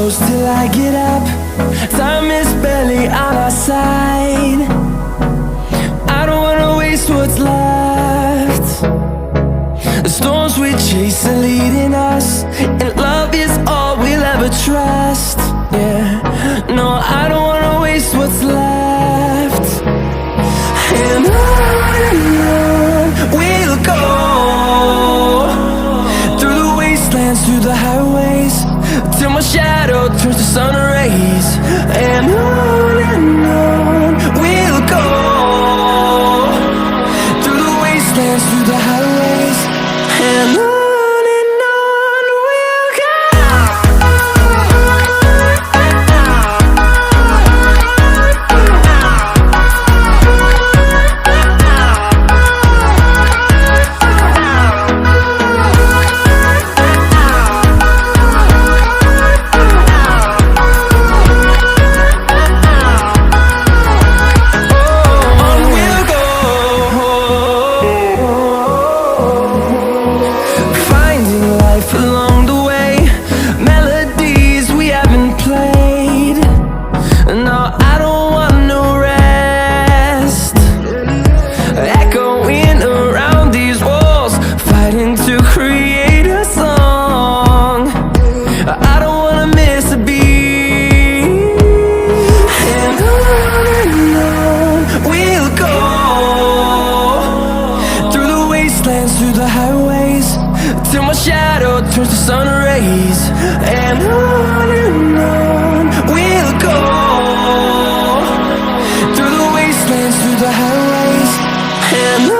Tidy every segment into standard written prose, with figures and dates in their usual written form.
close till I get up. Time is barely on our side. I don't wanna waste what's left. The storms we chase are leading us, and love is all we'll ever trust. Yeah, no, I don't wanna waste what's left. And on we'll go, through the wastelands, through the highways, till my shadow turns to sun rays. And on we'll go, through the wastelands, through the highways, and on we'll go. Through the highways, till my shadow turns to sun rays. And on we'll go, through the wastelands, through the highways, and on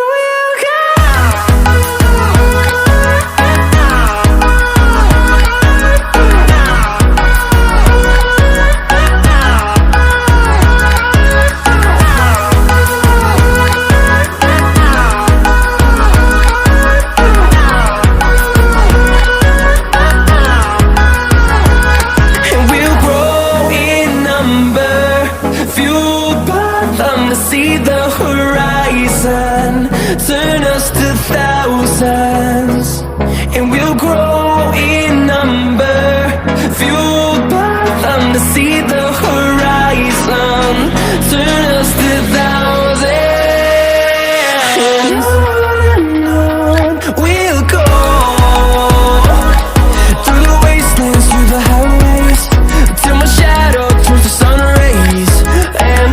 we'll go. See the horizon, turn us to thousands, and we'll grow in number, fueled by them. To see the horizon, turn us to thousands, and on we'll go, through the wastelands, through the highways, till my shadow turns to sun rays. And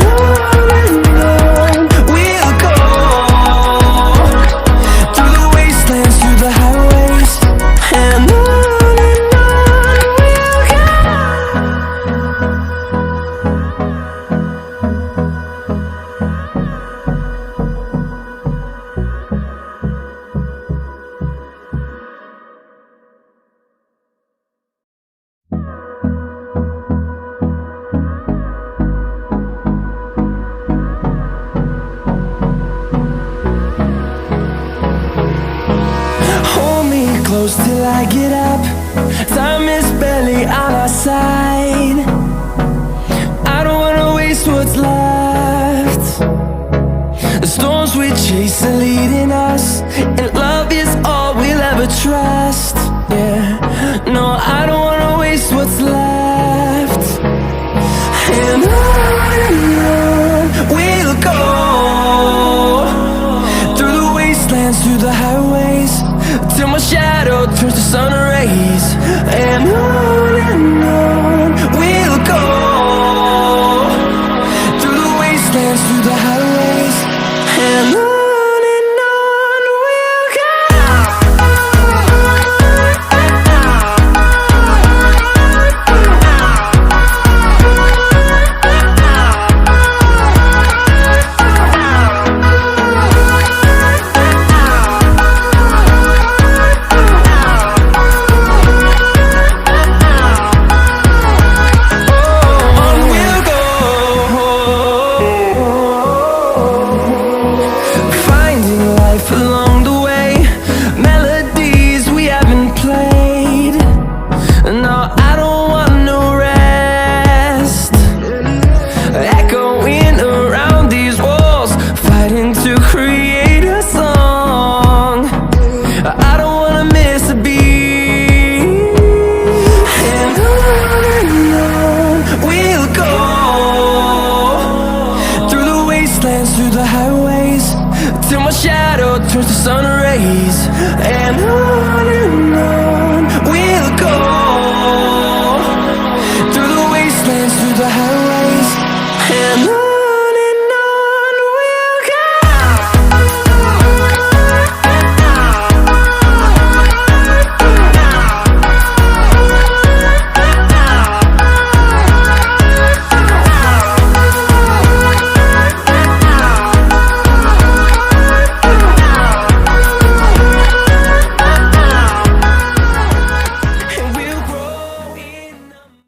close till I get up. Time is barely on our side.